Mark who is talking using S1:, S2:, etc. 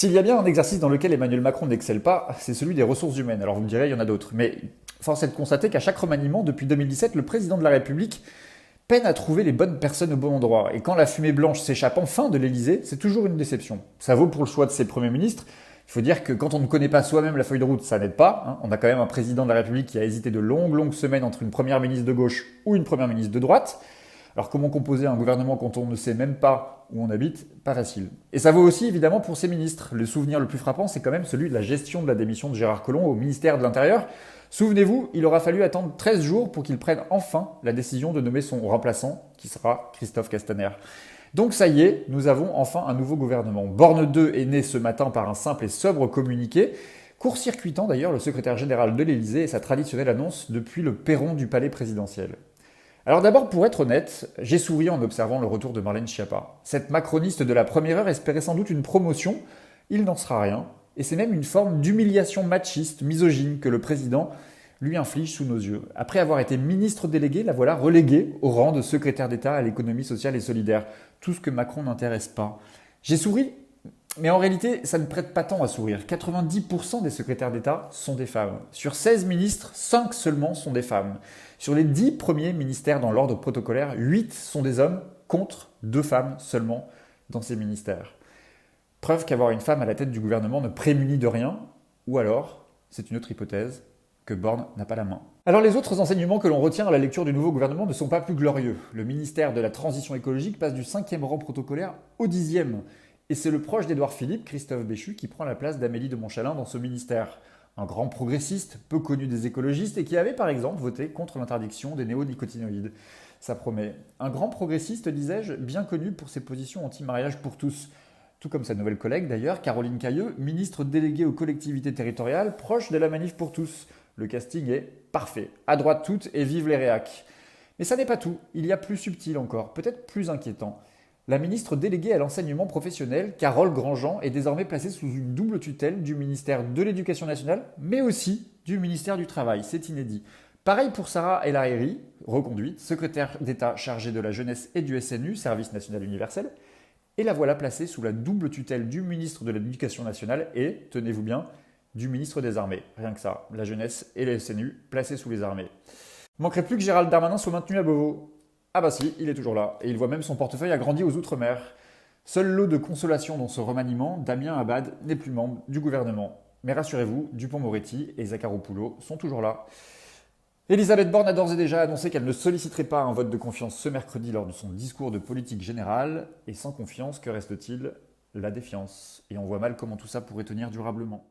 S1: S'il y a bien un exercice dans lequel Emmanuel Macron n'excelle pas, c'est celui des ressources humaines. Alors vous me direz, il y en a d'autres. Mais force est de constater qu'à chaque remaniement, depuis 2017, le président de la République peine à trouver les bonnes personnes au bon endroit. Et quand la fumée blanche s'échappe enfin de l'Élysée, c'est toujours une déception. Ça vaut pour le choix de ses premiers ministres. Il faut dire que quand on ne connaît pas soi-même la feuille de route, ça n'aide pas, hein. On a quand même un président de la République qui a hésité de longues semaines entre une première ministre de gauche ou une première ministre de droite. Alors comment composer un gouvernement quand on ne sait même pas où on habite? Pas facile. Et ça vaut aussi évidemment pour ses ministres. Le souvenir le plus frappant, c'est quand même celui de la gestion de la démission de Gérard Collomb au ministère de l'Intérieur. Souvenez-vous, il aura fallu attendre 13 jours pour qu'il prenne enfin la décision de nommer son remplaçant, qui sera Christophe Castaner. Donc ça y est, nous avons enfin un nouveau gouvernement. Borne 2 est né ce matin par un simple et sobre communiqué, court-circuitant d'ailleurs le secrétaire général de l'Élysée et sa traditionnelle annonce depuis le perron du palais présidentiel. Alors d'abord, pour être honnête, j'ai souri en observant le retour de Marlène Schiappa. Cette macroniste de la première heure espérait sans doute une promotion, il n'en sera rien, et c'est même une forme d'humiliation machiste, misogyne que le président lui inflige sous nos yeux. Après avoir été ministre délégué, la voilà reléguée au rang de secrétaire d'État à l'économie sociale et solidaire. Tout ce que Macron n'intéresse pas. J'ai souri, mais en réalité, ça ne prête pas tant à sourire. 90% des secrétaires d'État sont des femmes. Sur 16 ministres, 5 seulement sont des femmes. Sur les 10 premiers ministères dans l'ordre protocolaire, 8 sont des hommes contre 2 femmes seulement dans ces ministères. Preuve qu'avoir une femme à la tête du gouvernement ne prémunit de rien, ou alors, c'est une autre hypothèse, que Borne n'a pas la main. Alors les autres enseignements que l'on retient à la lecture du nouveau gouvernement ne sont pas plus glorieux. Le ministère de la Transition écologique passe du 5e rang protocolaire au 10e. Et c'est le proche d'Édouard Philippe, Christophe Béchu, qui prend la place d'Amélie de Montchalin dans ce ministère. Un grand progressiste, peu connu des écologistes, et qui avait par exemple voté contre l'interdiction des néonicotinoïdes. Ça promet. Un grand progressiste, disais-je, bien connu pour ses positions anti-mariage pour tous. Tout comme sa nouvelle collègue d'ailleurs, Caroline Cayeux, ministre déléguée aux collectivités territoriales, proche de la manif pour tous. Le casting est parfait. À droite toutes et vive les réacs. Mais ça n'est pas tout. Il y a plus subtil encore, peut-être plus inquiétant. La ministre déléguée à l'enseignement professionnel, Carole Grandjean, est désormais placée sous une double tutelle du ministère de l'Éducation nationale, mais aussi du ministère du Travail. C'est inédit. Pareil pour Sarah El Haïry, reconduite, secrétaire d'État chargée de la jeunesse et du SNU, Service national universel. Et la voilà placée sous la double tutelle du ministre de l'Éducation nationale et, tenez-vous bien, du ministre des Armées. Rien que ça, la jeunesse et le SNU placés sous les armées. Il manquerait plus que Gérald Darmanin soit maintenu à Beauvau. Ah bah si, il est toujours là, et il voit même son portefeuille agrandi aux Outre-mer. Seul lot de consolation dans ce remaniement, Damien Abad n'est plus membre du gouvernement. Mais rassurez-vous, Dupond-Moretti et Zakharopoulou sont toujours là. Elisabeth Borne a d'ores et déjà annoncé qu'elle ne solliciterait pas un vote de confiance ce mercredi lors de son discours de politique générale. Et sans confiance, que reste-t-il? La défiance. Et on voit mal comment tout ça pourrait tenir durablement.